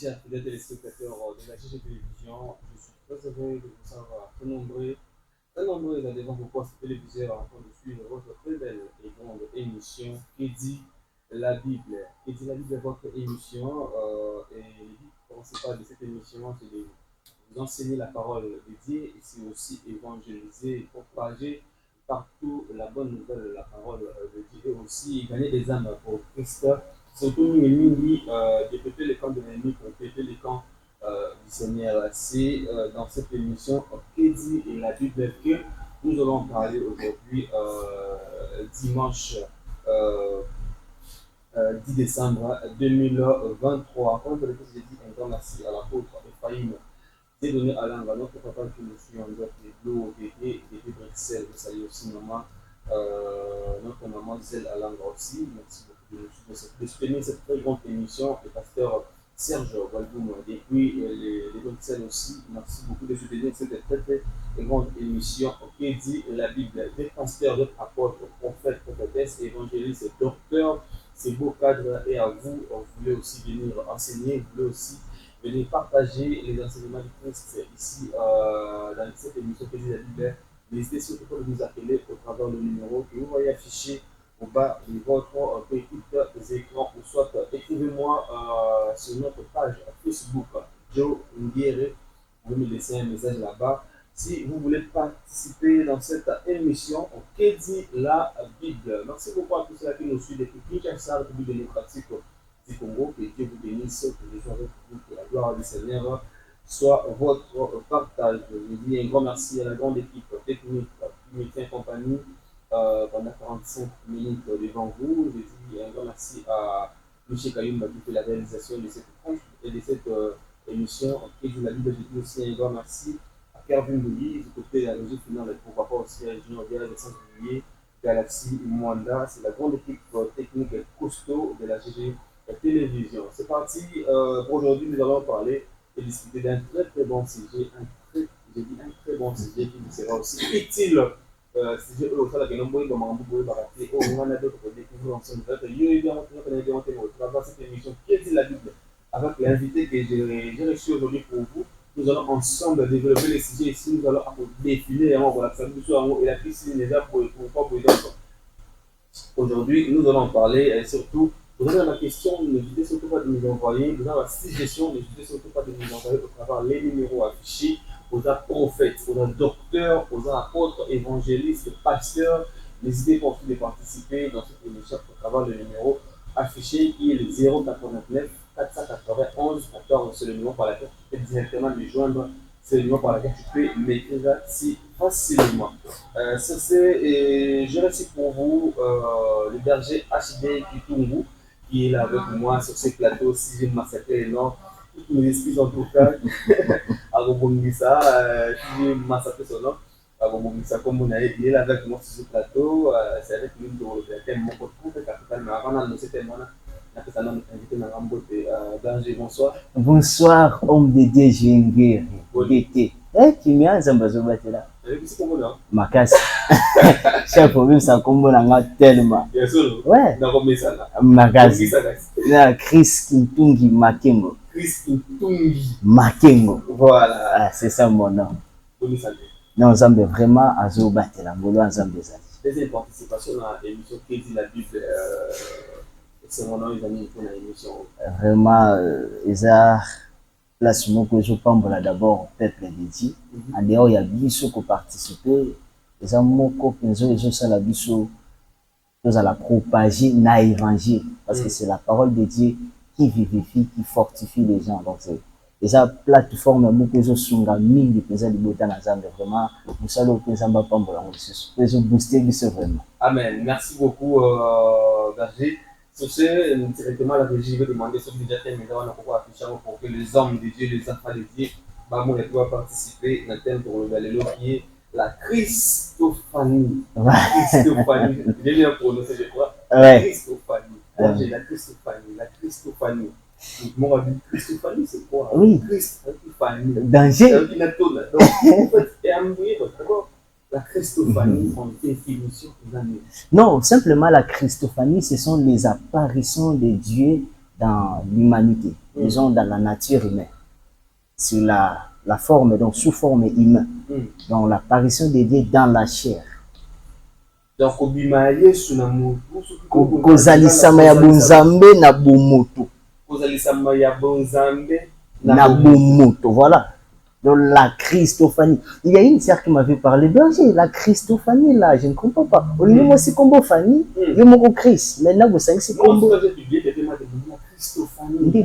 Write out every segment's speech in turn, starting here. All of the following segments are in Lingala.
chers fidèles téléspectateurs de la GG Télévision, je suis très heureux de vous savoir très nombreux devant vos postes téléviseurs en train de suivre votre très belle et grande émission qui dit la Bible. Qui dit la Bible est votre émission et le but principal de cette émission, c'est de vous enseigner la parole de Dieu et c'est aussi évangéliser, propager partout la bonne nouvelle de la parole de Dieu et aussi gagner des âmes pour Christ. Surtout nous de péter les camps de l'ennemi pour péter les camps du Seigneur. C'est dans cette émission qui dit la Bible que nous allons parler aujourd'hui dimanche 10 décembre 2023. Comme je l'ai dit, un grand merci à l'apôtre Ephraim. C'est donné à l'angle, notre papa qui nous suit en direct des Blo, des Bruxelles. Vous savez aussi maman, notre maman Zelle à l'angle aussi. Merci beaucoup de soutenir cette très grande émission. Le pasteur Serge Walboum depuis les Bruxelles aussi. Merci beaucoup de soutenir cette très grande émission qui dit la Bible. Des pasteurs, des apôtres, prophètes, prophétesses, évangélistes, docteurs, c'est beau cadre et à vous, vous voulez aussi venir enseigner, vous voulez aussi venez partager les enseignements du Christ ici dans cette émission que dit la Bible. N'hésitez surtout pas de nous appeler au travers le numéro que vous voyez affiché au bas de votre petit écran ou soit écrivez-moi sur notre page Facebook Joe Nguere. Vous me laissez un message là-bas. Si vous voulez participer dans cette émission, que dit la Bible? Merci beaucoup à tous ceux qui nous suivent depuis Kinshasa, République démocratique du Congo. Que Dieu vous bénisse, que les gens avec vous, que la gloire du Seigneur soit votre partage. Je dis un grand merci à la grande équipe technique qui me tient compagnie pendant 45 minutes devant vous. Je dis un grand merci à M. Kayumba qui fait la réalisation de cette tranche et de cette émission. Que dit la Bible? Je dis aussi un grand merci à Kervin Bouilly, du côté de la régie finale, et pourquoi pas aussi à Junior Biala de Saint-Juillet, Galaxy Mwanda. C'est la grande équipe technique costaud de la GG Télévision. C'est parti. Pour aujourd'hui, nous allons parler et discuter d'un très bon sujet, un très bon sujet qui vous sera aussi utile. Sujet au sein de l'Amboui, comme un bout de baraté, au moins d'autres découvrir ensemble. Il y a cette émission qui dit la Bible avec l'invité que j'ai reçu aujourd'hui pour vous. Nous allons ensemble développer les sujets ici. Nous allons défiler la famille et la piscine déjà pour pas vous aider. Aujourd'hui, nous allons parler surtout. Vous avez ma question, n'hésitez surtout pas de nous envoyer. Vous avez la suggestion, n'hésitez surtout pas de nous envoyer au travers les numéros affichés aux prophètes, aux docteurs, aux apôtres, évangélistes, pasteurs. N'hésitez pas aussi de participer dans cette émission au travers le numéro affiché qui est le 089 491 14. C'est le numéro par lequel tu peux directement me joindre. C'est le numéro par lequel tu peux m'écrire si facilement. Je reçois pour vous le berger HD Kitungu qui est là avec moi sur ce plateau. Si j'ai massacré les noms, toutes mes excuses en tout cas. Agobongisa, si j'ai massacré son nom, Agobongisa comme on a dit, il est là avec moi sur ce plateau. C'est avec lui que je vais faire mon podcast capital. Mais avant d'annoncer tes mots, on a invité Narambo Berger. Bonsoir. Bonsoir, homme de Dieu, Jengere. D'été. Tu m'as un zambazo là. Makasi. Chaque problème, ça combo tellement. Ouais. Makasi. Chris Kintungi Makengo. Chris Kintungi Makengo. Voilà. Ah, c'est ça mon nom. Non, Zambé vraiment à Zobatela. Molo Zambé Zali. Deuxième participation à l'émission qui dit la Bible. C'est mon nom, ils ont mis pour l'émission. Vraiment, Ezar. Place que je pense d'abord peuple de Dieu. En dehors, il y a Bissou qui participe. Les amours qui sont la Bissou, nous allons propager l'évangile. Parce que c'est la parole de Dieu qui vivifie, qui fortifie les gens. Donc, c'est la plateforme que je suis en mine de présent de Botan Azam. Vraiment, nous allons présenter ma femme pour la booster vraiment. Amen. Merci beaucoup, Berger. Sur ce, directement la régie veut demander sur le budget mais on a pourquoi afficher pour que les hommes de Dieu, les enfants de Dieu, doivent participer à un thème pour le Galélo qui est la Christophanie. Christophanie, j'ai bien prononcé, je crois. Christophanie. La Christophanie, la Christophanie. Mon ami, Christophanie, c'est quoi? Oui. Christophanie. Danger. Donc, en fait, et à d'abord. La Christophanie, en définition, non, simplement la Christophanie, ce sont les apparitions de Dieu dans l'humanité. disons dans la nature humaine, sur la forme, donc sous forme humaine, donc l'apparition de Dieu dans la chair. Donc, obima Yesu na mutu, kozalisama ya bonzambe na bomoto. Kozalisama ya bonzambe na bomoto, voilà. Donc la Christophanie. Il y a une sœur qui m'avait parlé, berger, la Christophanie là, je ne comprends pas. On dit moi c'est combo famille, je m'en Christ. Maintenant vous savez c'est combo.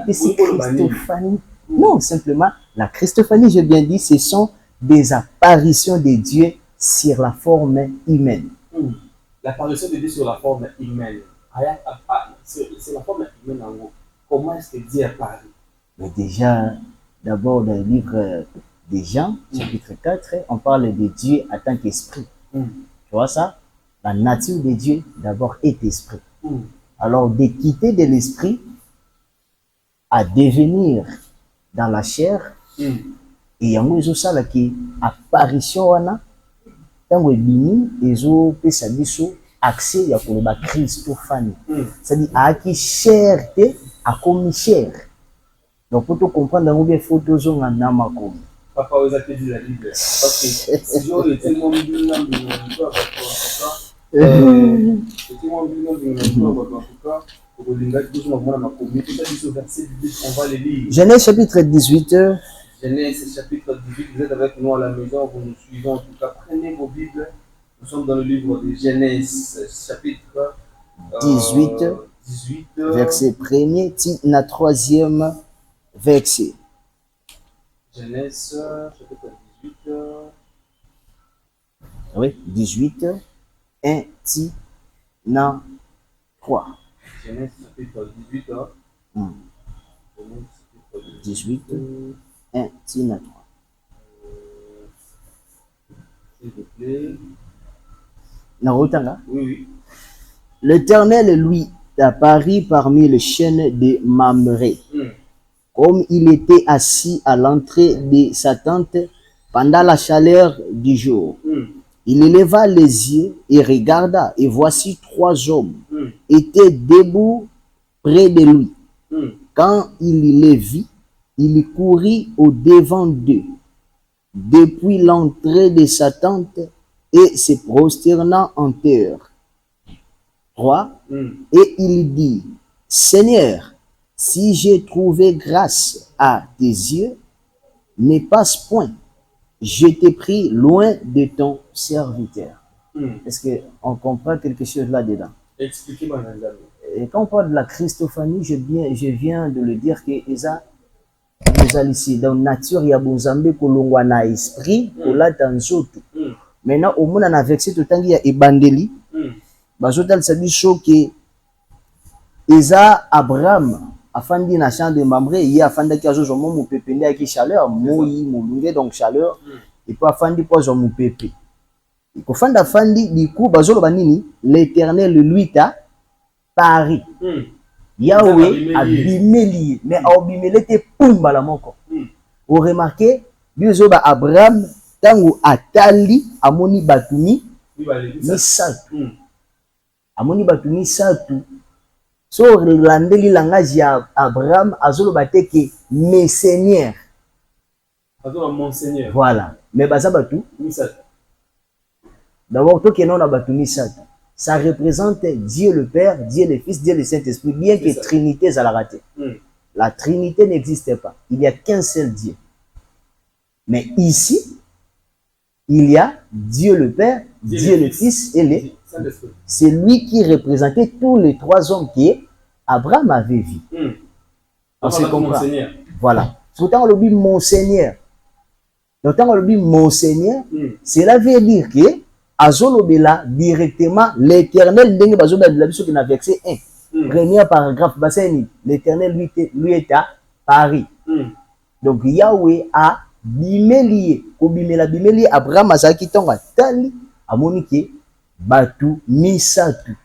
Christophanie. Non, simplement la Christophanie, j'ai bien dit, ce sont des apparitions de Dieu sur la forme humaine. L'apparition de Dieu sur la forme humaine. C'est la forme humaine en gros. Comment est-ce que Dieu apparaît? Mais déjà, d'abord dans le livre des Jean, chapitre 4, on parle de Dieu en tant qu'esprit. Tu vois ça? La nature de Dieu, d'abord, est esprit. Alors, de quitter de l'esprit à devenir dans la chair, et il y a une apparition, tango ebimi ezopesa biso accès ya koloba Christophanie. C'est-à-dire aki chair te akomi chair. Donc pour te comprendre dans bien photo zonga na makomi. Papa vous avez dit la Bible parce que si j'aurais été mon bilan en tout cas on va les lire. Genèse chapitre 18. Genèse chapitre 18, vous êtes avec nous à la maison, vous nous suivez en tout cas, prenez vos Bibles. Nous sommes dans le livre de Genèse chapitre 18, verset 1er, na 3e verset. Genèse chapitre 18. Oui, 18, 1, ti, na 3. Genèse chapitre 18. Genèse chapitre 18. 1, Tina 3. S'il vous plaît. Oui. L'Éternel, lui, apparut parmi les chênes de Mamré. Comme il était assis à l'entrée de sa tente pendant la chaleur du jour. Il éleva les yeux et regarda, et voici 3 hommes étaient debout près de lui. Quand il les vit, il courut au-devant d'eux, depuis l'entrée de sa tente, et se prosternant en terre. 3. Et il dit, Seigneur, si j'ai trouvé grâce à tes yeux, ne passe point, je t'ai pris loin de ton serviteur. Est-ce qu'on comprend quelque chose là-dedans? Expliquez-moi. Et quand on parle de la Christophanie, je viens de le dire que Esa, ici dans nature il y a bonzambe kolongwa na esprit kolata nzoto. Maintenant au monde na vexé tout tangi ya ebandeli bazotal sabiso ke Esa Abraham afandi na champ de Mamré, il afanda ki azozo mo mupepende aki chaleur moyi molunge donc chaleur et pas afandi po zo mupepe ko fanda fandi diku bazolo banini l'Éternel lui ta Paris. Yahweh a bimeli, mais a bimeli te pumba la moko. Vous remarquez, bizoba Abraham tango atali amoni batuni ni satu. Amoni batuni satu. So landeli langage ya Abraham azolo bateke mes seigneurs. Azolo mon seigneur. Voilà. Mais baza batu ni satu. D'abord to kenon na batuni satu. Ça représente Dieu le Père, Dieu le Fils, Dieu le Saint-Esprit, bien que Trinité ça l'a raté. La Trinité n'existe pas. Il n'y a qu'un seul Dieu. Mais ici, il y a Dieu le Père, Dieu le Fils et le Saint-Esprit. C'est lui qui représentait tous les 3 hommes qu'Abraham avait vus. On se comprend. Voilà. Pourtant, on le dit mon Seigneur. Pourtant, on le dit mon Seigneur. Cela veut dire que Azolobela directement l'Éternel ndenge bazoba de la biso qui n'a versé 1. Premier paragraphe baseni l'Éternel lui est à Paris. Donc Yahweh a bimeli ko bimeli Abraham azaki tonga tali amoni ke batu misatu.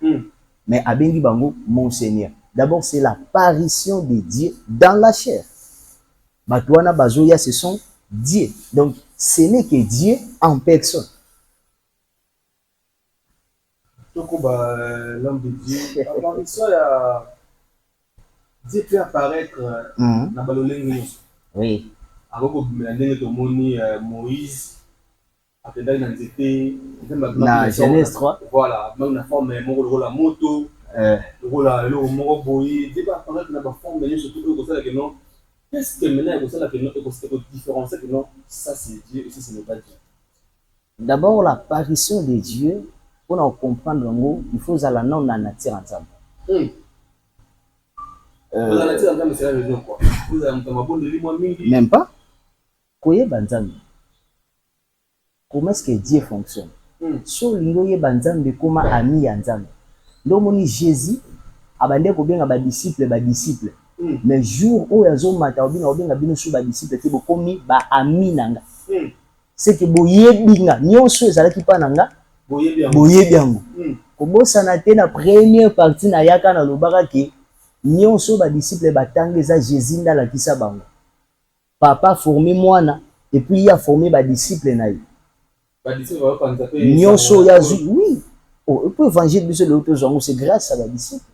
Mais abengi bango mon Seigneur. D'abord c'est l'apparition de Dieu dans la chair. Batuana bazoya ce sont Dieu. Donc ce n'est que Dieu en personne. L'homme de Dieu, apparition à Dieu peut apparaître dans Baloleng. Oui. Avant que la dernière tomoni Moïse a fait dans nzete Na Genèse 3. Voilà, même la forme mon la moto, le mon boy, Dieu peut apparaître dans la forme mais surtout que ça que non. Qu'est-ce que maintenant que ça que non que c'est différencier que non, ça c'est Dieu et ça ce n'est pas Dieu. D'abord l'apparition de Dieu pour comprendre le mot, il faut aller dans la nature ensemble. Même pas. Comment est-ce que Dieu fonctionne? So lingoye banzambe comment ami ya nzambe. Ndomoni Jésus abande ko benga ba disciple. Mais jour où yazo mata obenga bino su ba disciple te bokomi ba ami nanga. C'est que boyebinga nyonso ezalaki pa nanga boyebiango. Kobosana te na première partie na yaka na lobaka ke nyonso ba disciple batanga eza Jésus ndala kisa bango. Papa formé mwana et puis il a formé ba disciple na ye. Nyonso yazu oui. Oh, et puis évangile biso le autre zongo c'est grâce à ba disciple.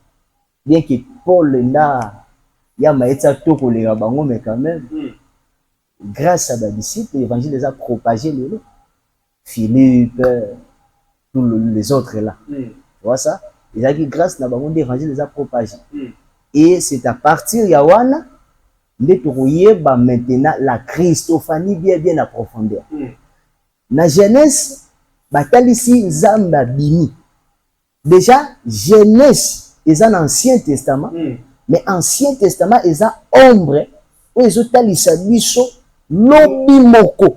Bien que Paul nda ya maïta toko le bango mais quand même grâce à ba disciple l'évangile les a propagé le Philippe tous les autres là. Tu vois ça? Il a dit grâce na bango l'évangile les a propagé. Et c'est à partir yawana de maintenant la Christophanie bien à profondeur. Na Genèse, batalisi nzamba bimi. Déjà, Genèse est un Ancien Testament, mais Ancien Testament est un ombre où ils ont talisa biso lobi moko.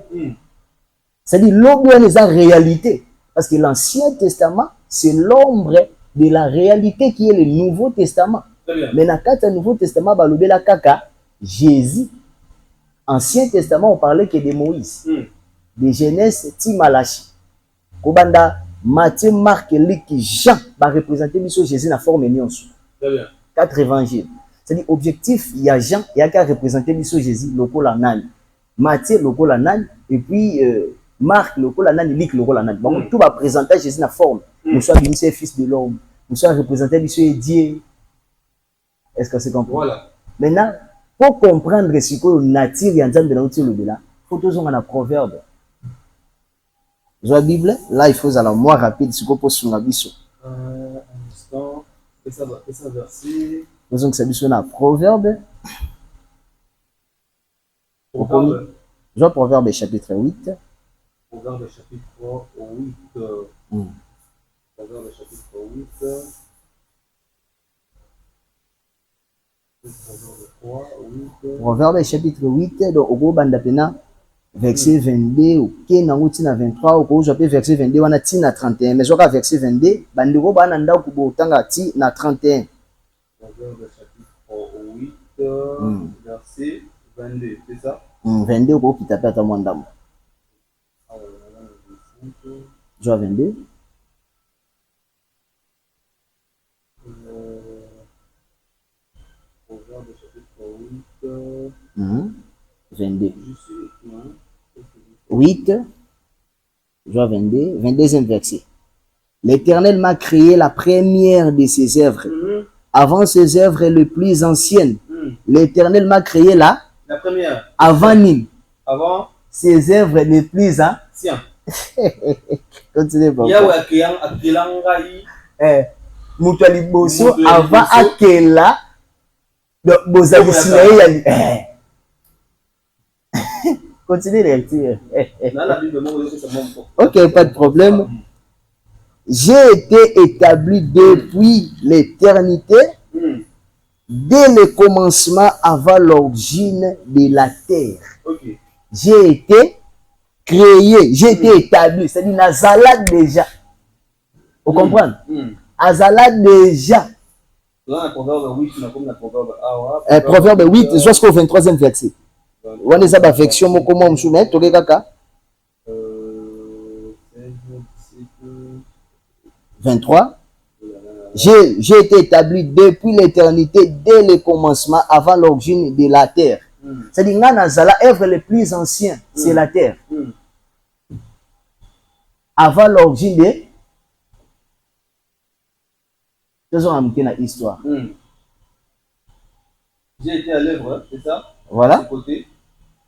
C'est-à-dire lobi est en réalité. Parce que l'Ancien Testament, c'est l'ombre de la réalité qui est le Nouveau Testament. Mais dans le Nouveau Testament, balobi la kaka Jésus. Ancien Testament, on parlait que de Moïse. De Genèse, Timalachi. Kobanda, Matthieu, Marc, Luc, Jean va représenter Jésus dans la forme nyonso. 4 évangiles. C'est-à-dire, objectif, il y a Jean, il y a qu'à représenter Jésus, loko la nani. Matthieu, loko la nani. Et puis, Marc, loko la nani, Luc, loko la nani. Bon, tout va présenter Jésus dans la forme. Nous sommes bénissés, fils de l'homme. Nous sommes représentés Dieu. Est-ce que c'est compris? Voilà. Maintenant, pour comprendre ce que nature et ensemble de la nature, il faut toujours un proverbe. La Bible, là, il faut aller moins rapide, ce qu'on peut sur la biso. Un instant, et ça verset. Nous avons que un proverbe. Je vois Proverbe chapitre 8. Proverbe chapitre 8. Proverbe chapitre 8. Proverbe chapitre 8, donc au gros bandapena. Verset 22, ok, na 23, au verset 22, on a ti na 31. Mais j'aurai verset 22, bandeko bananda kubo tanga ti na 31. Proverbe chapitre 8, verset 22, c'est ça? 22, au qui t'appelle à mon dame. Joie 22. Proverbe chapitre 8. 22. 8, Joie 22, 22e verset. L'Éternel m'a créé la première de ses œuvres. Avant ses œuvres les plus anciennes. L'Éternel m'a créé la première. Avant Nil. Avant ses œuvres les plus anciennes. Continuez pas. Moutali Bosso avant Akela. Continuez les lecture. Ok, pas de problème. J'ai été établi depuis l'éternité, dès le commencement avant l'origine de la terre. J'ai été créé, j'ai été établi. C'est-à-dire, Nazala déjà. Vous comprenez? Azala déjà. Proverbe 8, jusqu'au 23e verset. On est à la version comment je mets tous les gars. 23. J'ai été établi depuis l'éternité, dès le commencement, avant l'origine de la terre. C'est-à-dire que l'œuvre le plus ancien, c'est la terre. Avant l'origine de. Nous avons amené l'histoire. J'ai été à l'œuvre, hein, c'est ça? Voilà. Côté.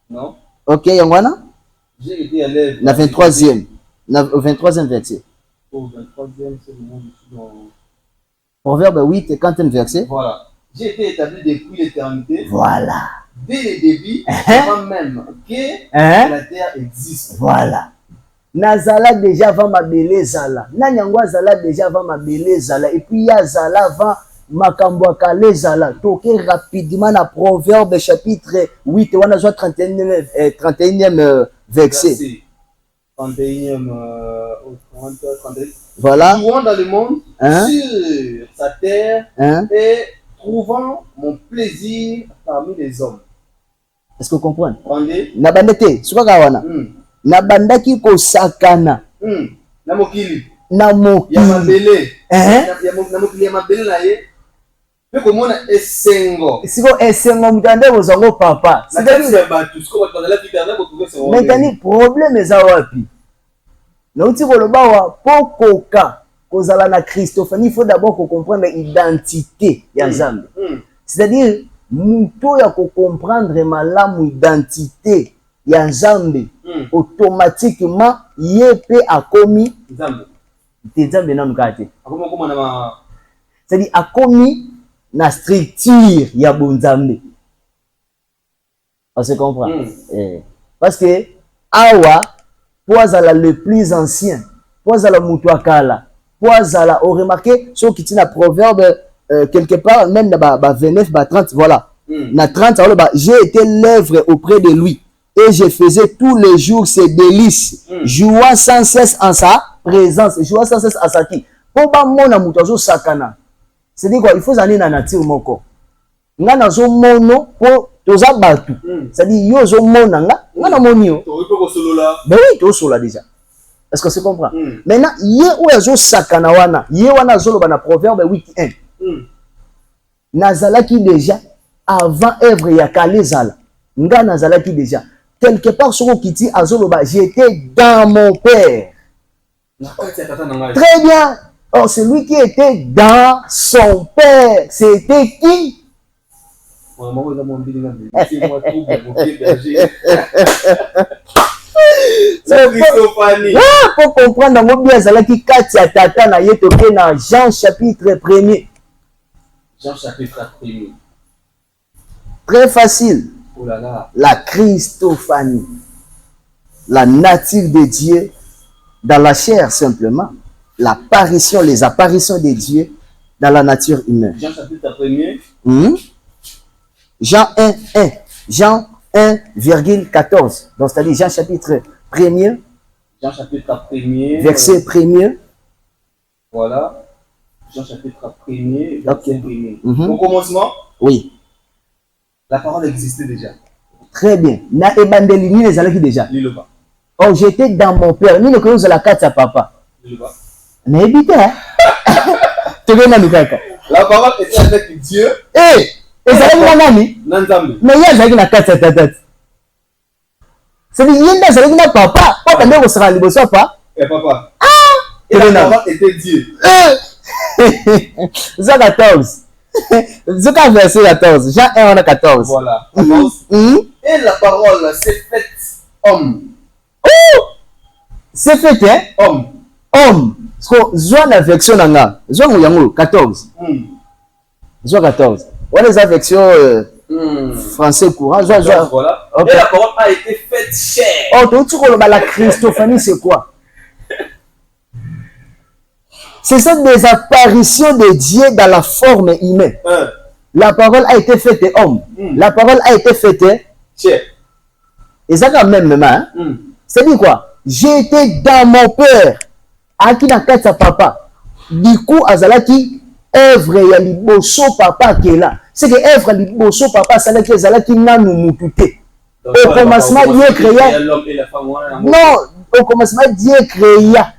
Non? Ok, Yangwana? J'ai été à l'œuvre. La 23e. Au 23e verset. Au 23e, c'est le moment où je suis dans. Proverbe 8 et 40e verset. Voilà. J'ai été établi depuis l'éternité. Voilà. Dès le début, avant même que la terre existe. Voilà. Nazala déjà avant ma belle zala. Nanyangwa zala déjà avant ma belle zala. Et puis ya zala avant makambo kale zala. Toke rapidement na Proverbe chapitre 8 wana zo 31e verset. 31e 31. Voilà. Jouant dans le monde sur sa terre et trouvant mon plaisir parmi les hommes. Est-ce que vous comprenez? Rendez. Nabandete, suka wana. Nabandaki ko sakana. Na mokili. Na mokili. Ya mabele. Na mokili ya mabele na ye. Pe komona esengo. Siko esengo mutande bozango papa. C'est-à-dire batu, siko batu bazala kitana ko trouver sengo. Maintenant problème eza wapi? Na uti koloba wa pokoka kozala na Christophanie, il faut d'abord comprendre l'identité ya Nzambe. C'est-à-dire muto ya ko comprendre malamu identité ya Nzambe automatiquement yepe akomi Nzambe. Te Nzambe na mukate. Akoma koma na ma. C'est-à-dire akomi na structure ya bonzambe. On se comprend? Parce que awa poazala le plus ancien, poazala mutuakala, poazala au remarqué ce qui tient la proverbe quelque part même na 29 30 voilà. Na 30 j'ai été l'œuvre auprès de lui et je faisais tous les jours ses délices, jouant sans cesse en sa présence, jouant sans cesse en sa qui. Pour ba mona mutazo sakana. C'est-à-dire quoi, il faut aller dans la nature moko. Nga nazo mono po toza batu. C'est-à-dire yo zo mona nga na monio. Ben oui, to sola déjà. Est-ce que tu comprends? Maintenant, ye ou yazo sakana wana, ye wana zolo bana proverbe 8:1. Nazalaki déjà avant œuvre ya kalezala. Nga nazalaki déjà quelque part sur kiti azoloba j'étais dans mon père. Très bien. Or, celui qui était dans son père, c'était qui? Pour comprendre, dans Jean chapitre 1er. Jean chapitre 1er. Très facile. Oh là là. La Christophanie. La nature de Dieu dans la chair simplement. L'apparition, les apparitions de Dieu dans la nature humaine. Jean chapitre 1er. Jean 1:1. Jean 1,14. Donc c'est-à-dire Jean chapitre 1er. Jean chapitre 1er. Verset 1er. Voilà. Jean chapitre 1er. Okay. Verset 1er. Au commencement. Oui. La parole existait déjà. Très bien. Na ebandelini les alaki déjà. Liloba. Oh, j'étais dans mon père. Ni ne connais la carte à papa. Liloba. Na ebite hein. La parole était avec Dieu. Eh, et ça va nani? Nanzambe. Mais il y a ça qui na carte à tata. C'est dit yenda ça qui na papa. Papa ndeko sera liboso pas. Et papa. Ah! Et la parole était Dieu. Jean 14. Jean verset 14. Jean 1:14. Voilà. Et la parole s'est faite homme. Oh! C'est fait hein? Homme. Homme. Zoa la version nanga. Zoa ngoyango 14. Zoa 14. Voilà les versions français courant. Zoa. Voilà. Okay. Et la parole a été faite chair. Oh, tu vois la Christophanie c'est quoi? C'est ça des apparitions de Dieu dans la forme humaine. La parole a été faite homme. La parole a été faite chair. Et ça quand même hein? C'est dit quoi? J'ai été dans mon père. Aki na kati ya papa. Du coup azalaki œuvre ya liboso papa qui est là. C'est que œuvre liboso papa salaki azalaki nanu mutute. Au commencement Dieu créa l'homme et la femme. Non, au commencement Dieu créa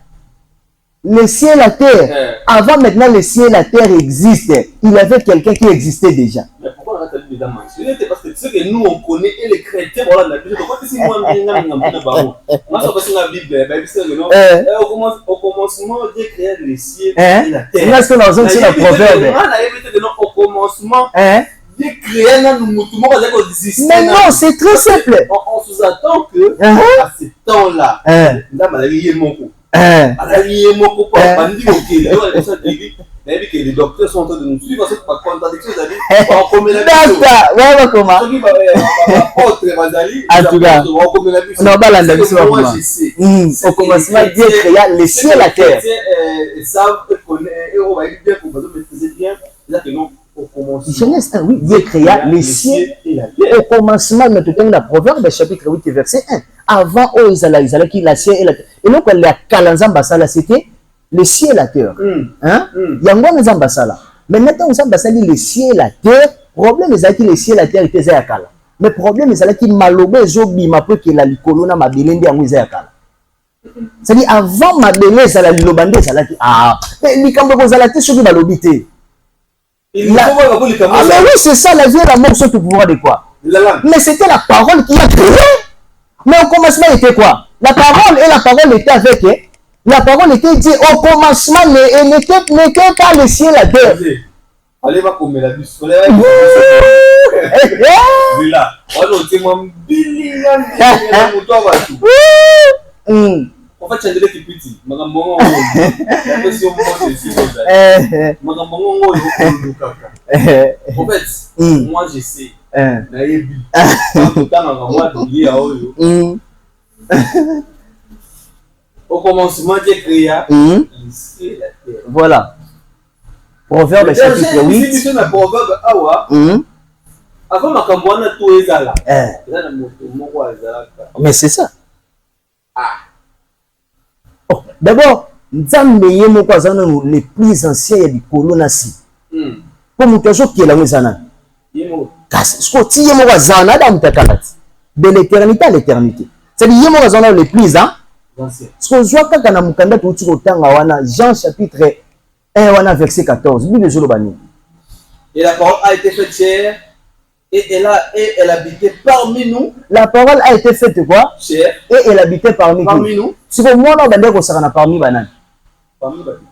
le ciel et la terre. Avant maintenant le ciel et la terre existent. Il y avait quelqu'un qui existait déjà. Mais pourquoi on a dit déjà mentionné? Parce que ce que nous on connaît et les chrétiens voilà la Bible. Pourquoi c'est moi on a passé la Bible, au commencement Dieu créa le ciel et la terre. Est-ce que nous avons sur le proverbe? Au commencement Dieu Dieu créa dans nous, tout le monde a existé. Mais non, c'est très simple. On sous-attend que à ce temps-là, nous avons allié mon coup. Allié mon coup, on dit que les docteurs sont en train de nous suivre, parce que par contradiction, on commet la vie. D'accord, comment? En tout cas, on va la moi je sais. Au commencement, Dieu créa les cieux et la terre. Ils savent et on va dire qu'on va maîtriser bien. C'est-à-dire que non. Genèse 1, oui, Dieu créa les cieux et la terre. Au commencement, maintenant, la Proverbe, chapitre 8, verset 1. Avant, oh, Isala, qui la ciel et la terre. Et donc, la Kalanzambasala, c'était les cieux et la terre. Hein? Yango Nzambasala. Mais maintenant, Nzambasala dit les cieux et la terre. Problème, c'est que les cieux et la terre étaient à Kala. Mais problème, c'est que Malobé, Zobi, ma peu que la Likolona, ma Belende, en Kala. C'est-à-dire, avant ma Belende, ça la Lobande, ça la. Ah, mais Likambo, ça la tête sur le Malobité. Mais oui, c'est ça, la vie et la mort sont au pouvoir de quoi? Mais c'était la parole qui a créé. Mais au commencement, était quoi? La parole et la parole était avec elle. La parole était dit au commencement, n'était pas le ciel et la terre. Allez, va comme la bus. On fait, changer les petits. En fait, moi je sais. Au commencement, Dieu créa le ciel et la terre. Voilà. Proverbe chapitre 8. Avant ma campagne, tout est là. Mais c'est ça. Oh, d'abord, Nzambe yemoko azana les plus anciens du colonasi. Comme toujours qui est la mezana. Ce que tu yemoko azana dans mutakalati. De l'éternité à l'éternité. C'est-à-dire yemoko azana les plus anciens. Ce que je vois quand on a mukanda tout autant wana Jean chapitre 1 wana verset 14. Bible Jolobani. Et la parole a été faite chair. Et elle habitait parmi nous. La parole a été faite quoi? Chair. Et elle habitait parmi nous. C'est pour moi, on va dire qu'on sera parmi banane.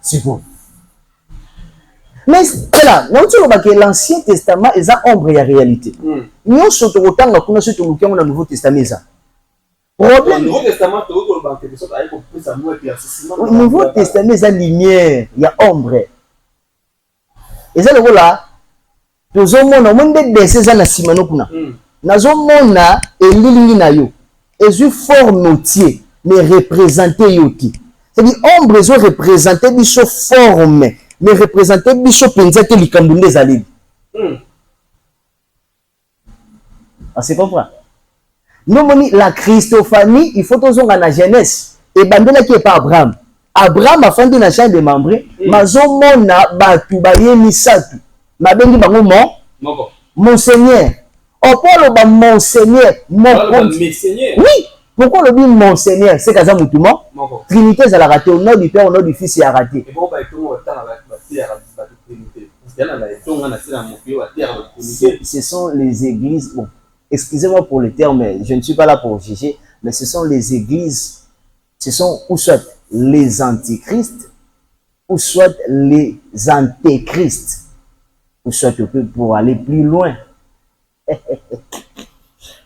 C'est bon. Mais là, l'Ancien Testament est un ombre et la réalité. Nous sommes autant que nous sommes dans le Nouveau Testament. Le Nouveau Testament, le Nouveau Testament est la lumière, il y a ombre. Et ça, le là. Tozomona monde deseza na simano kuna nazomona elilingi na yo ezu forme entier mais représenter yoti c'est-à-dire ombre zo représenter biso forme mais représenter biso penza te likambo ndezali c'est comprend non moni la Christophanie il faut tozonga na Genèse et bandela qui est pas Abraham a fondé na chambre de membre mazomona batu bayemi satu Mabengi bango Monseigneur. Pourquoi le Monseigneur? Oui. Pourquoi le Monseigneur? C'est Kaza Moutouma. Trinité, ça l'a raté. Au nom du Père, au nom du Fils, il a raté. Ce sont les églises. Bon, excusez-moi pour le terme, mais je ne suis pas là pour juger. Mais ce sont les églises. Ce sont ou soit les antichrists, ou soit les antéchrists. Ou soit pour aller plus loin.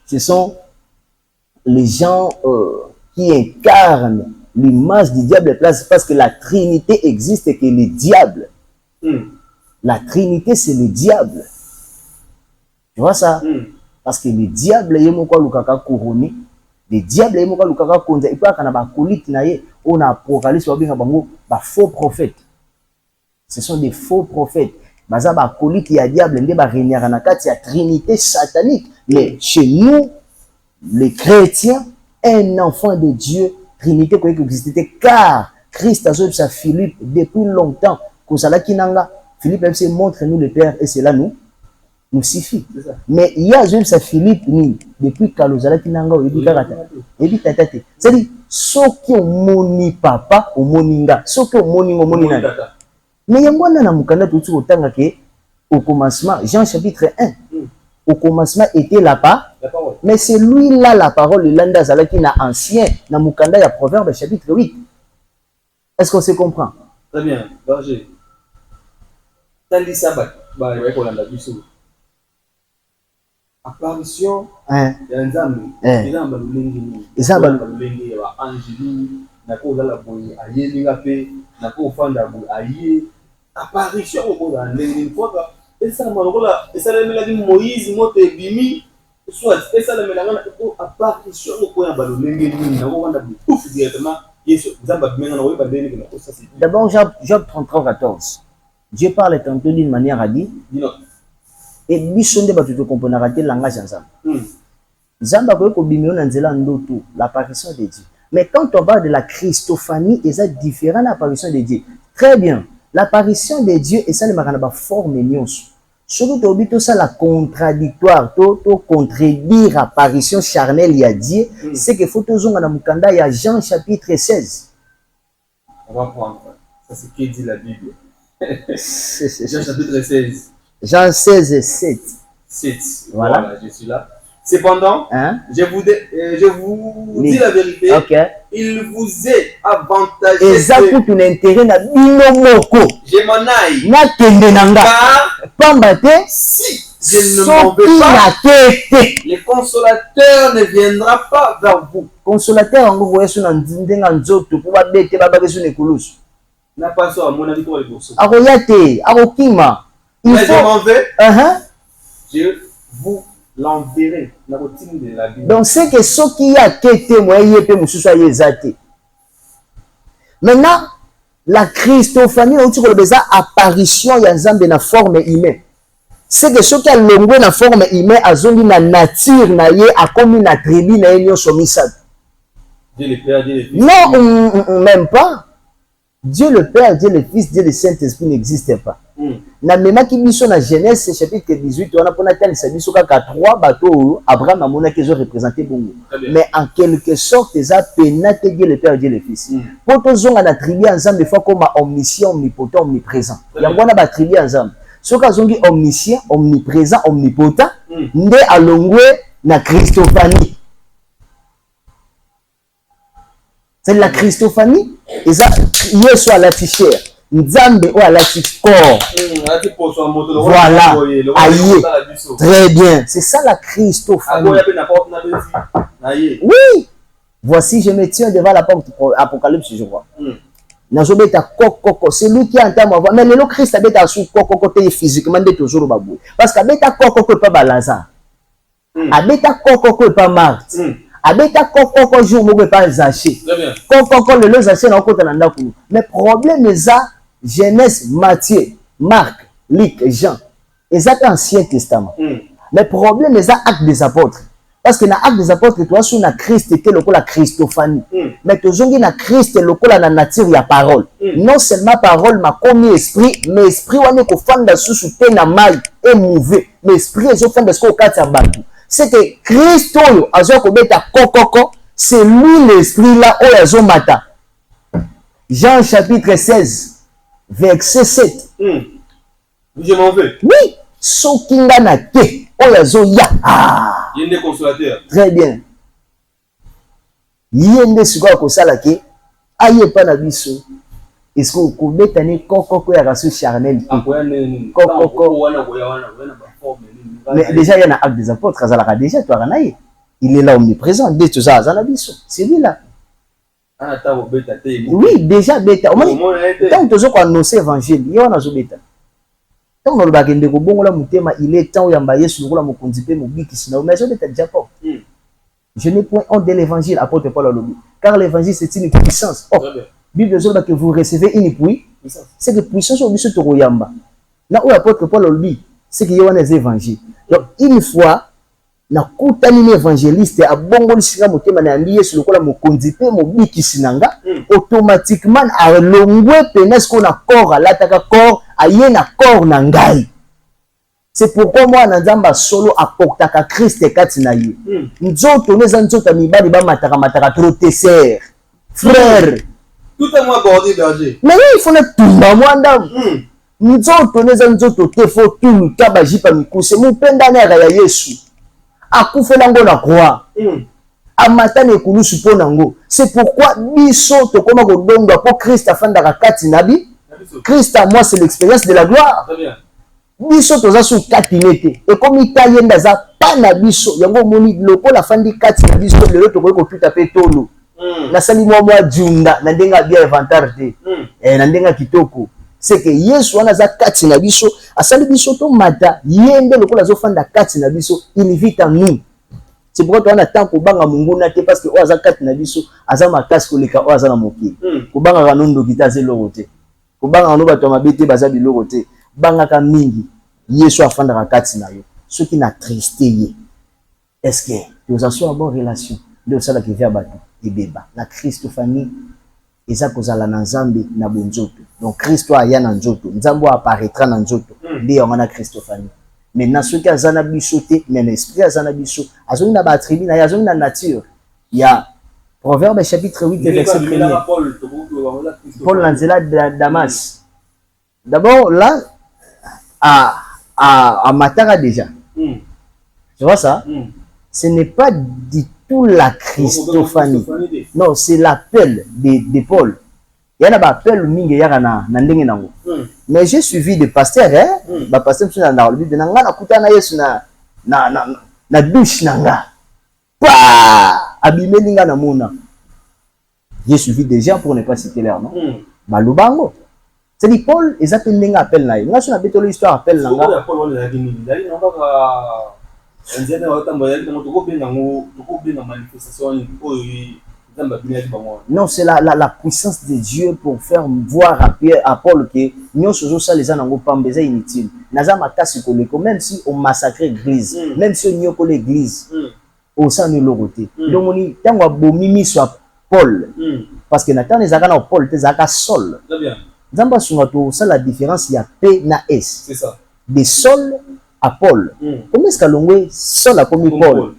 Ce sont les gens qui incarnent l'image du diable parce que la Trinité existe et que le diable. La Trinité, c'est le diable. Tu vois ça? Parce que le diable, il y a couronné. Le diable, il y a konza. Et puis, on a Apocalypse, faux prophètes. Ce sont des faux prophètes. Baza ba colique ya diable nde ba régnera na kati ya trinité satanique. Mais chez nous les chrétiens, un enfant de Dieu, trinité qui existe car Christ a sa Philippe depuis longtemps. Kozala kinanga Philippe se montre nous le Père et cela nous suffit. Mais il y a sa Philippe ni depuis kalozala kinanga oyebi karata. Ebi tatate. C'est-à-dire soki omoni papa omoninga, soki omoni nana. Mais il y a un mukanda tout autant que au commencement, Jean chapitre 1, au commencement était la parole. Mais c'est lui là la parole, le landa zala qui n'a ancien, na mukanda ya Proverbe chapitre 8. Est-ce qu'on se comprend? Très bien, Berger. Tandis ça, bah, il va y avoir la biso. apparition hein ya nzambe eza na lolenge nini eza na lolenge ya ba angeli na ko la boye ayelinga pe na ko fanda boye aye apparition ko za ndenge ni fois esa malokola esa lemela ki Moïse moto ebimi soit esa lemela ngana ko apparition ko ya ba lolenge nini na ko wanda tout directement Yesu nzambe bimenga na ko ba ndenge na ko ça c'est d'abord Job 33:14 Dieu parle tantôt d'une manière à dire et biso nde bato to comprendre te langage ensemble. Zamba ko bimio na nzela ndoto l'apparition de Dieu. Mais quand on parle de la Christophanie, c'est différent de l'apparition de Dieu. Très bien. L'apparition de Dieu et ça le makana ba forme nyonso. Surtout to bito ça la contradictoire to contredire apparition charnelle ya Dieu, c'est que faut tozonga na mukanda ya Jean chapitre 16. On va prendre ça c'est qui dit la Bible. Jean chapitre 16. Jean 16, 7. 7. Voilà, je suis là. Cependant, je vous dis la vérité. Okay. Il vous est avantageux. Exactement, ton intérêt na bino moko. Je m'en aille. Na kende nanga. Pambate. Si je ne m'en vais pas, le consolateur ne viendra pas vers vous. Consolateur, on voit sur un dindenga nzoto pour ba bete ba ba sur nekulusu. Na pas ça, mon avis pour les bourses. Aroyate, arokima. Mais je m'en vais. Je vous l'enverrai. Donc c'est que ce qui a été moi yépe mususa yezate. Maintenant la Christophanie on dit que les apparition ya Nzambe na forme humaine. C'est que ce qui a longwe na forme humaine azongi na nature na ye a comme une attribut na yenyo somisad. Dieu le Père, Dieu le Fils. Non, même pas. Dieu le Père, Dieu le Fils, Dieu le Saint-Esprit n'existe pas. Na mema ki biso na Genèse chapitre 18 on a pona tali sa biso ka 3 bateaux Abraham amona que zo représenter bongo mais en quelque sorte ça penate Dieu le Père Dieu le Fils pour to zonga na tribu ensemble fois comme omniscient omnipotent omniprésent yango na ba tribu ensemble soka zongi omniscient omniprésent omnipotent nde alongwe na Christophanie. C'est la Christophanie et ça Yesu à la fichère Nzambe ou à la corps. Voilà. Aïe. Très bien. C'est ça la Christophanie. Oui. Voici, je me tiens devant la porte Apocalypse, je crois. Nazobeta kokoko, c'est lui qui entend ma voix. Mais le Christ a beta sous kokoko physiquement de toujours babou. Parce que beta kokoko pas Balazar. Abeta kokoko pas Marthe. Abeta kokoko jour mo pas Zaché. Kokoko le Zaché na okota na ndakulu. Mais problème est ça Genèse, Matthieu, Marc, Luc, Jean. Et ça c'est Ancien Testament. Le problème est ça Actes des Apôtres. Parce que dans Actes des Apôtres, tu as sur la Christ était le la Christophanie. Mais tu as na Christ le la nature la parole. Non seulement parole m'a commis esprit, mais esprit on est qu'au fond de sous na mal et mauvais. Mais esprit est au fond de ce qu'on a battu. C'est que Christ a kobeta kokoko, c'est lui l'esprit là où il a mata. Jean chapitre 16. Verset 7. Je m'en vais. Oui. Sokinga na te. Oyazo ya. Ah. Yende consolateur. Très bien. Yende sikoa kosala ke. Aye pa na biso. Est-ce que ko betani kokoko ya rasu charnel. Kokoko. Mais déjà il y en a Actes des Apôtres. Azalaka déjà toi ranaye. Il est là omniprésent. Dès tout ça azala biso. C'est lui là. Oui, déjà bêta. Tant que tu as annoncé l'évangile, il y a un bêta. Tant que tu as dit que il est temps où il y a sur le mokonzipe mobiki mais je bêta déjà pas. Je n'ai point honte de l'évangile apôtre Paul lobby, car l'évangile c'est une puissance. Oh, Bible dit que vous recevez une puissance. C'est que puissance au biso toroyamba. Là où apôtre Paul lobby, c'est qu'il y a un évangile. Donc une fois na kutani évangéliste a bongo lisika motema na ambiye sur lokola mokonzi pe mobiki sinanga automatiquement a longwe penes ko na corps alataka corps aye na corps na ngai. C'est pourquoi moi na nzamba solo apokataka Christ kati na ye nzoto neza nzoto mibali ba mataka trop tesser frère tout est moi bordé berger mais il faut ne tumba mwanda nzoto neza nzoto te fo tu kaba jipa mikuse mupenda na ya Yesu akufela ngo na croix amata ne kulusu po nango. C'est pourquoi biso to koma ko donga po Christ afanda kati nabi Christ à moi c'est l'expérience de la gloire. biso toza su katinete et comme itayenda za pa na biso yango moni lokola fandi kati na biso lelo tokoki kotuta pe tolo nasali mwa junda na ndenga bia inventaire te na ndenga kitoko c'est que Yesu wana za kati na biso asali biso to mata yende lokola zo fanda kati na biso il vit en nous. C'est pourquoi on a tant ko banga munguna te parce que o za kati na biso aza makasi koleka o aza na mokili ko banga kanondo kitaze lorote ko banga no bato mabete baza biloko te banga ka mingi Yesu afanda kati na yo ceux qui na triste ye est-ce que nous avons bonne relation de ça qui vient bato et beba la Christophanie eza kozala na nzambe na bonzoto donc Christo aya na nzoto nzambo apparaîtra na nzoto ndi yango na Christophanie maintenant ceux qui azana biso te mais l'esprit azana biso azoni na ba attribut na azoni na nature il y a Proverbe chapitre 8 verset 1er Paul Lanzela de Damas d'abord là à Matara déjà tu vois ça ce n'est pas du tout la Christophanie non c'est l'appel de Paul il y a un appel mingi yaka na ndenge nango mais j'ai suivi des pasteurs ba pasteur sur na Bible na ngana kutana Yesu na douche nanga pa abimeli nga na mona j'ai suivi des gens pour ne pas citer leur nom ba lubango c'est dit Paul ils appellent ndenga appel na ye nga sona betolo histoire appel nanga Paul on a dit ni ndali na baka nzena watamba yali na toko benga manifestation oyo. Non, c'est la puissance de Dieu pour faire voir à Paul que nous sommes les gens qui inutile. Même si on massacre l'église, même si on a l'église, on s'en est l'oroté. Donc, on dit, tant qu'on a soit Paul, parce que Nathan les a Paul, les a sol. C'est la différence, il y a P et S. C'est ça. De sol à Paul. Comment est-ce que sol a commis Paul?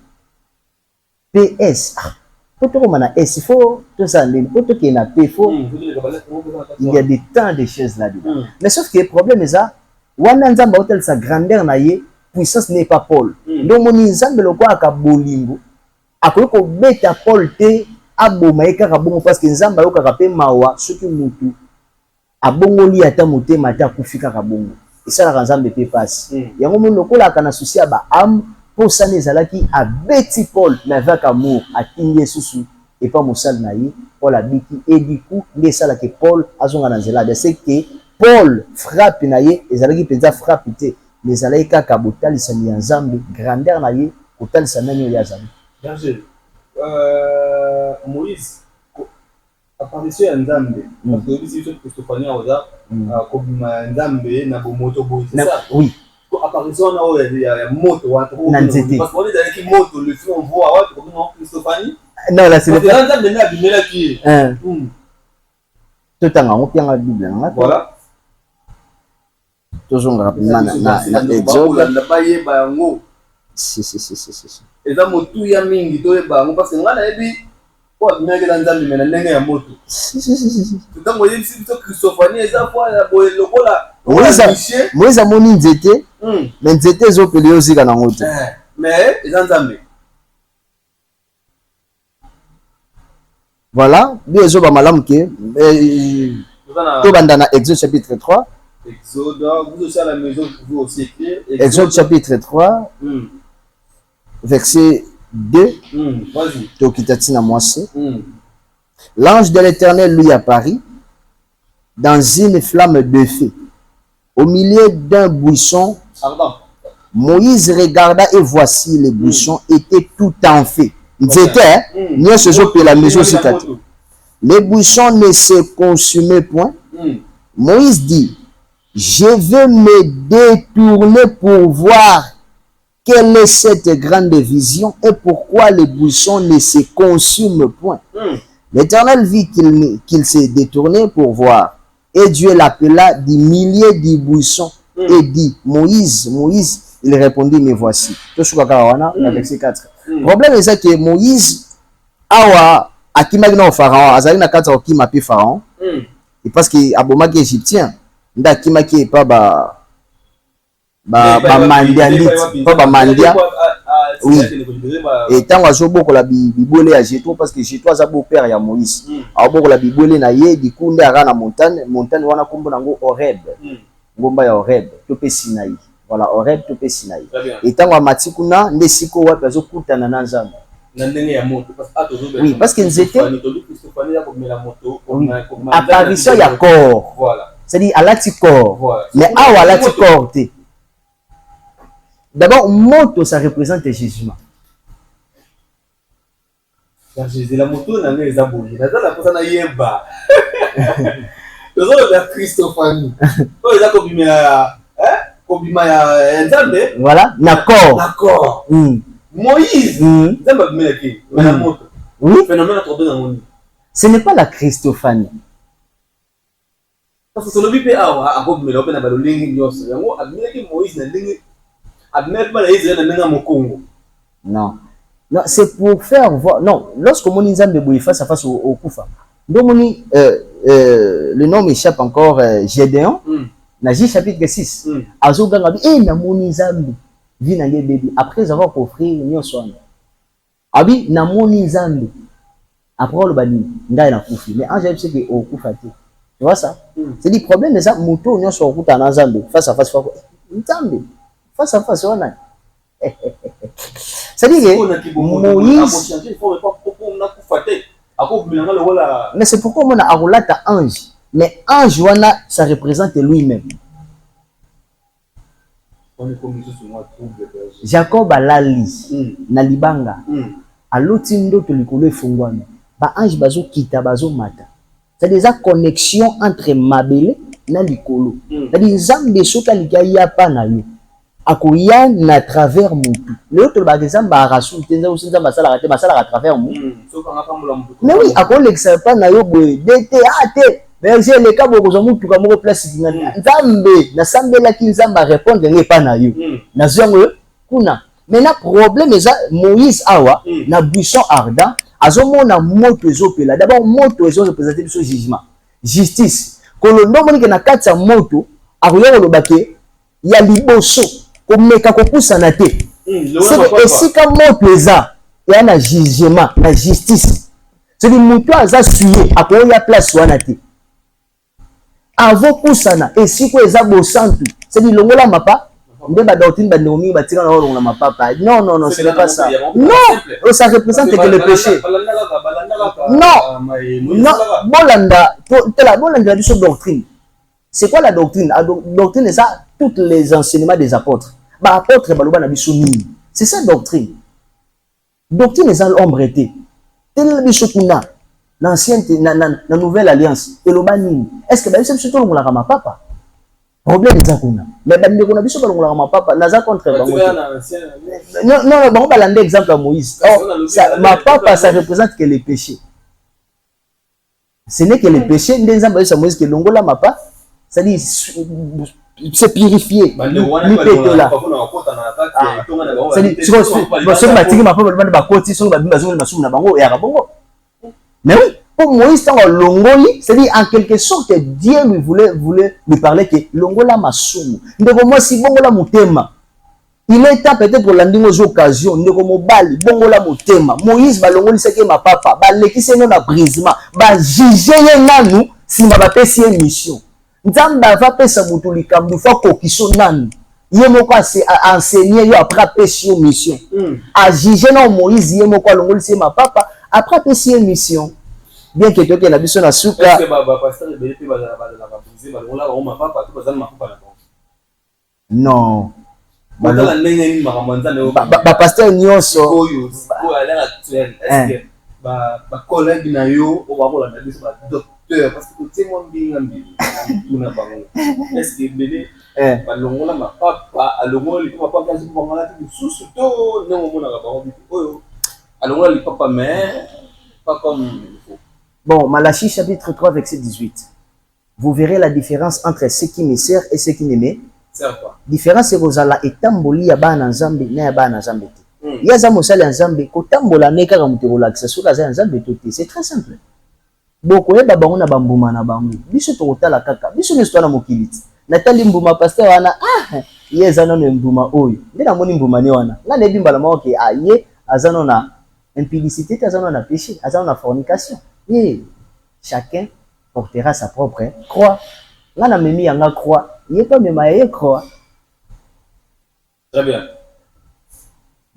PS. Il faut tout ça, il y a des tas de choses là-dedans. Mais sauf que le problème est ça, sa grandeur puissance n'est pas Paul. Donc mon nzambe le quoi ka bolingo akoko beta Paul te aboma ekaka bongo parce que nzamba yo kaka pe mawa soki mutu abongoli ata motema ata kufika ka bongo. Et ça la nzambe pe passe. Yango mon lokola kana souci ba am pour ça nezalaki a beti Paul mais avec amour a kinye susu et pas mosal naï Paul a biki et du coup les sala que Paul azonga na nzela de c'est que Paul frappe naï ezalaki penza frappe te mais ezalaki kaka botali sani ya nzambe grandeur naï botali sani ya nzambe. Danger Moïse apparition ya nzambe parce que bisi so Christophanie oza kobima nzambe na bomoto boy c'est ça. Oui. Apparition ya moto watu parce qu'on est dans qui moto le feu on voit watu comme Christophanie non là c'est le nzambe na bimela ki tout en on tient la Bible voilà toujours rapidement na Exode na baye ba ngo si eza motu ya mingi to eba ngo parce que ngana ebi ko abimela ke nzambe mena ndenge ya moto tout en moyen si to Christophanie eza fois ya boye lokola Moïse a moni nzete mais nzete ezopeli ozika nango te mais eza nzambe voilà bi ezoba malamu ke to banda na Exode chapitre 3 Exode vous aussi à la maison vous aussi écrire Exode chapitre 3 verset 2 vas-y to kitatina mwasi l'ange de l'Éternel lui apparut dans une flamme de feu au milieu d'un buisson. Moïse regarda et voici les buissons étaient tout en feu. Les buissons ne se consumaient point. Moïse dit, je vais me détourner pour voir quelle est cette grande vision et pourquoi les buissons ne se consument point. L'Éternel vit qu'il s'est détourné pour voir. Et Dieu l'appela du milieu du buisson et dit, Moïse, Moïse, il répondit, me voici. Verset 4. Le problème est ça que Moïse, awa, akimaki na Pharaon, azali na kata okima pe Pharaon, et parce que abomaki égyptien, nda akimaki pa mandia. Oui. Et tant que beaucoup la Bible à Jétro parce que Jétro a beau père ya Moïse. A beaucoup la Bible na ye di kunde ara na montagne wana kombo nango Horeb. Ngomba ya Horeb to pe Sinaï. voilà Horeb to pe Sinaï. Très bien. Et tant que matikuna nde siko wapi azokutana na Nzambe. Oui, parce que nous étions apparition il y a corps. Voilà. C'est-à-dire à la corps. Voilà. Mais à la corps. D'abord, moto ça représente le jugement. La moto n'a pas aboli. La personne n'a yeba. Les autres la Christophanie. Oh, ils ont combien Nzambe. Voilà, d'accord. D'accord. Moïse. Nzambe abimela la moto. Oui. Phénomène attendu dans monde. Ce n'est pas la Christophanie. Parce que sur le bipé a abimela open na balingi nyos. Yango abimela Moïse na lingi abimela ba Israël na nga Congo. Non. Non, c'est pour faire voir. Non, lorsque mon Nzambe boui face à face au Koufa. Donc, le nom m'échappe encore, Gédéon, Naji chapitre 6. Azoganga bi, na mon Nzambe, vi na bébé. Après avoir offert nyo soin. Abi, na mon Nzambe. Après le bani, nda na Koufi. Mais en j'ai que au Koufa. Tu vois ça? C'est le problème de ça, moto nyo so kuta na Nzambe, face à face. Nzambe, face à face, on a. C'est-à-dire que Moïse. Mais c'est pourquoi on a Arolata ange. Mais ange, ça représente lui-même. Jacob a lali, na libanga, a l'otindo to likolo efungwami. Ba ange bazo kita bazo mata. C'est des connexion entre mabele na likolo. C'est-à-dire Nzambe soka likaya pa na yo. Akoya na travers mutu. Le autre par exemple ba rasul tenza aussi nzamba sala à travers mutu. Mais oui, ako l'exemple pas na yo boy DT AT. Mais j'ai le cas boko zo mutu ka moko place ngana. Nzambe na sambela ki nzamba répondre ne pas na yo. Na zongo kuna. Mais na problème eza Moïse awa na buisson ardent azomona moto ezopela. D'abord moto ezo représenter biso jugement. Justice. Kolondo moni ke na kati ya moto akoya kolobake ya liboso komeka kopusana te. C'est esika moto eza ya na jugement na justice. C'est que moto aza suye akoya place wana te. Avo pusana esiko eza bosantu. C'est dit longola mapa nde ba doctrine ba ndomi ba tika na longola mapa. Non, ce n'est pas ça. Non, ça représente que le péché. Non, bolanda la doctrine. C'est quoi la doctrine? La doctrine, c'est ça, tous les enseignements des apôtres. Bah, apôtres, c'est ça la doctrine. Doctrine, c'est l'ombre été. Tel bisokuna, l'ancienne, la nouvelle alliance, et le banning. Est-ce que c'est surtout le rama papa? Problème, c'est ça. Mais ben, on a vu le rama papa, n'a contre. Non, bon, on va l'amener exemple à Moïse. Ma papa, ça représente que les péchés. Ce n'est que les péchés, des ça Moïse que l'ongola ma papa. C'est-à-dire, se purifier. Mais oui, pour Moïse, c'est-à-dire, en quelque sorte, Dieu lui voulait lui parler que l'ongola ma soum. Moi, si bongola mutema. Il est temps peut-être pour l'anding aux occasions, Nekomobali, bongola mutema. Moïse, balongoli, c'est que ma papa, baleki, c'est non à brisement, juger nous si ma papa, c'est une mission. Nzamba va pesa mutu likambu fa kokiso nani ye moko a enseigner yo après pesa mission a juger na Moïse ye moko alongoli se ma papa après pesa mission bien que toke na biso na suka est-ce que ba pasteur de belé ba briser ba longola ba ma papa tout bazana ma papa non ba ndenge ni makamanza ne ba pasteur nyonso oyo à l'heure actuelle est-ce que ba collègue na yo o ba kola na biso ba parce que tu sais moi bien est-ce que bébé balongola ma papa alongola li papa kasi ko ngala ti susu to ne mo mona ka ba oyo alongola li papa mais pas comme il faut. Bon, Malachie chapitre 3 verset 18. Vous verrez la différence entre ce qui me sert et ce qui ne me sert pas. Différence c'est kozala etamboli ya bana nzambe na ya bana nzambe te. Ya za mosali ya nzambe ko tambola ne kaka mutero lakisa soka za nzambe to te. C'est très simple. Boko yeba bango na bambuma na bango biso tokotala kaka biso nyonso na mokili natali mbuma pasteur wana ye ezana no mbuma oyo nde namoni mbuma ne wana nga ne bimbala moko ke ye azana na impudicité azana na péché azana na fornication ye chacun portera sa propre croix nga na memi yanga croix ye pas mema ye croix Très bien.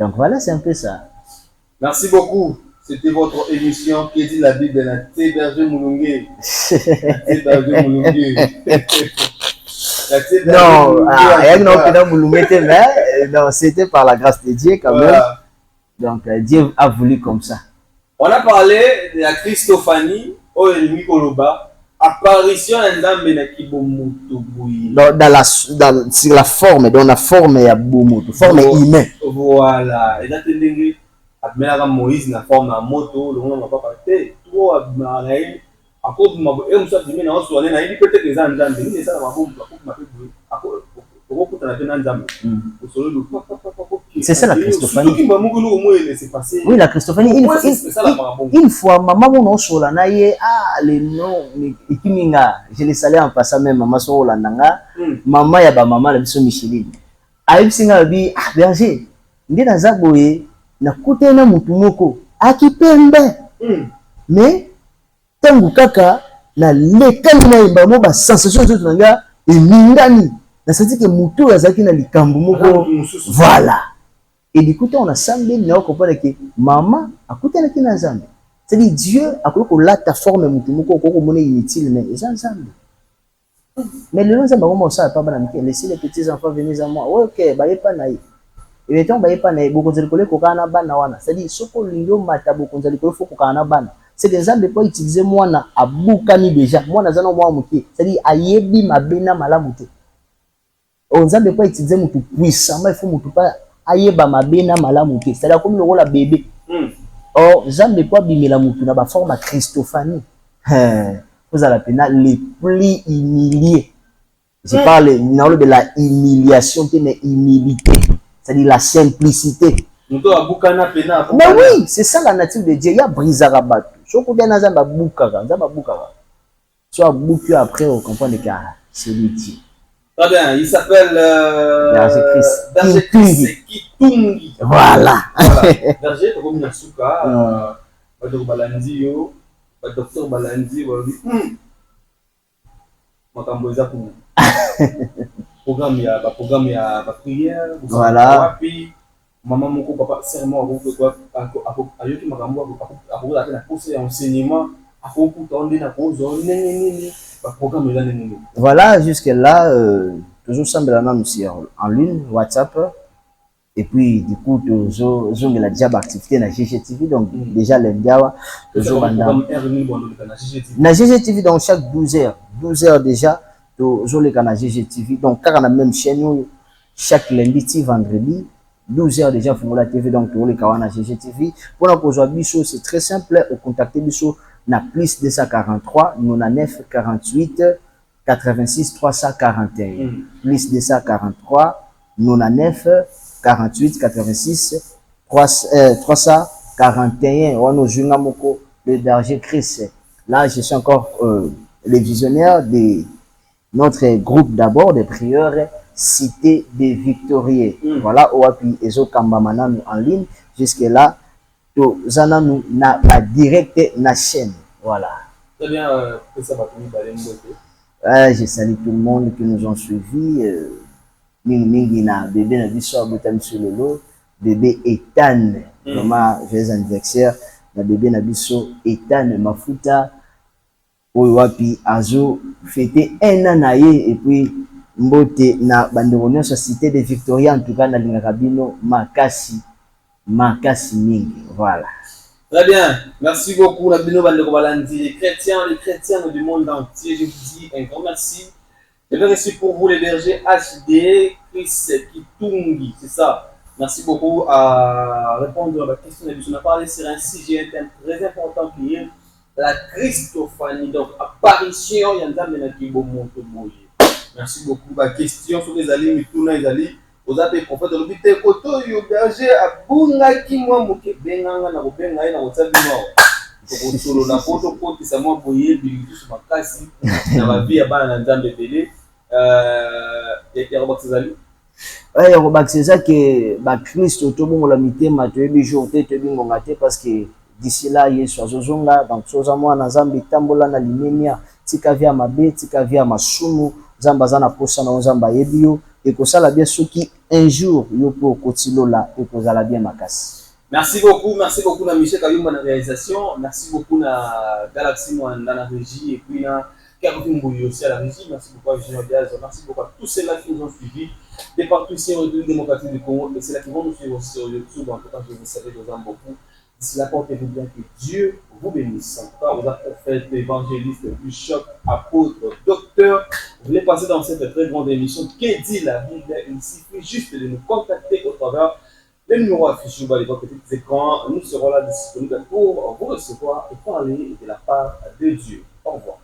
Donc voilà, c'est un peu ça. Merci beaucoup. C'était votre émission qui dit la Bible de la Thébergé Moulungue. La Thébergé Moulungue. Non, non, c'était par la grâce de Dieu quand même. Donc Dieu a voulu comme ça. On a parlé de la Christophanie, apparition sur la forme, dans la forme ya Bomoto, forme humaine. Voilà. Et là, tu as Moïse na forme de moto, le monde n'a pas parlé. Toi, Marais, à cause de ma peut-être les gens mais ça m'a c'est ça la Christophanie. Oui, la Christophanie, une fois, maman mon osola na ye, les noms, je les salais en passant même, maman sola nanga, maman ya ba maman la biso Micheline. Aïb singa bi, berger, ndi na zaboye, na kote na mutu moko, akipembe. Mais, tangu kaka, na lekali na yembamo ba sensation zoto nanga, et mindani. C'est-à-dire que mutu azaki na likambu moko, voilà. Et du coup, on a semblé, on a compris que maman a coûté la kinazambe. C'est-à-dire Dieu a cru là ta forme mutumoko ko monnaie inutile mais ils ensemble. Mais le nom ça comment ça pas banam laisser les petits enfants venir à moi. OK, ba yepa na yi. Et mettons ba yepa na yi boko zelikole ko kana bana wana. C'est-à-dire soko lingo mata boko zelikole faut ko kana bana. C'est des gens de pas utiliser moi na abukani déjà. Moi na zana moi muki. C'est-à-dire ayebi mabena malamuté. On ne pas utiliser mutu puissant, mais il faut mutu pas ayeba mabena malamu te, c'est-à-dire comme le rôle bébé. Or jamais pas bimela mutu na ba forme Christophanie. Vous allez pena les plus humiliés. Je parle de la humiliation, mais humilité, c'est-à-dire la simplicité. Mais oui, c'est ça la nature de Dieu. Il y a brisarabat. Je crois bien dans un boukara, soit boucu après on comprend que c'est Dieu. Très bien, il s'appelle Berger Kitungi. Voilà. Berger, tu as Nasuka, Balandi, docteur Balandi, programme ya prière, voilà. Maman moko papa serment ayoki makambo akola na poste ya enseignement akokutonde na kozo nini. Voilà, jusque-là, toujours semble en ligne, WhatsApp. Et puis, du coup, toujours, j'ai la déjà activité dans GGTV. Donc, déjà, les gars, toujours dans GGTV, donc chaque 12 heures déjà, toujours les canaux GGTV. Donc, quand on a même chaîne, chaque lundi, vendredi, 12 heures déjà, pour la TV, donc, tous les canaux GGTV. Pour la cause Bichot, c'est très simple, au contacter Bichot. Na plus 243 99 48 86 341 plus 243 99 48 86 341 on a moko le Berger Christ. Là je suis encore le visionnaire de notre groupe d'abord de prières Cité des Victorieux. Voilà oapi ezo kambamana en ligne jusque là. Zana nous na direct na chaîne. Voilà. Très bien, je salue tout le monde qui nous ont suivis. Mingi na bébé na biso abotam sur le lot. Bébé Ethan. Vraiment, j'ai un anniversaire. Na bébé na biso Ethan Mafuta. Owapi Azo fêté un an naye et puis mbote na banderonio Cité des Victoriens en tout cas na lingakabino makasi mingi. Voilà. Très bien. Merci beaucoup, les chrétiens du monde entier. Je vous dis un grand merci. Je vais rester pour vous les bergers HD, Chris Kitungi. C'est ça. Merci beaucoup à répondre à la question. On a parlé sur un sujet très important qui est la Christophanie. Donc, apparition, il y a un dame de merci beaucoup. La question sur les alliés, mais tout les alliés. Vous avez prophète de l'hôpital Koto, yo berger a bunga ki mwa moke benganga na kobenga ina kotsabi mwa. Toko solo na poto poti sa mwa boye bilitus makasi na ba vie ya bana na Nzambe belé ya robakizali. Ouais, ya robakisa que ba Christ to bongo la mitema to yebi jour te bingonga te parce que d'ici là Yesu azozonga donc soza mwa na Nzambe tambola na limemia tika via mabe tika via masumu Nzamba zana posa na Nzamba yebio et que ça la bien ceux qui un jour yo pour kotilo là et que ça la bien makasi. Merci beaucoup na Michel Kayumba na réalisation, merci beaucoup na Galaxy Mwanda na régie et puis na Caroline Mbouyo aussi à la régie, merci beaucoup à Julien Diaz, merci beaucoup à tous ceux-là qui nous ont suivis de partout ici en République démocratique du Congo et c'est là qui vont nous suivre aussi sur YouTube, en tout cas je vous savez, je vous aime beaucoup. D'ici là, portez-vous bien, que Dieu vous bénisse. En tout cas, vous êtes prophète, évangéliste, bishop, apôtre, docteur. Vous voulez passer dans cette très grande émission. Que dit la Bible? Il suffit juste de nous contacter au travers des numéros affichés sur les petits écrans. Nous serons là disponibles pour vous recevoir et parler de la part de Dieu. Au revoir.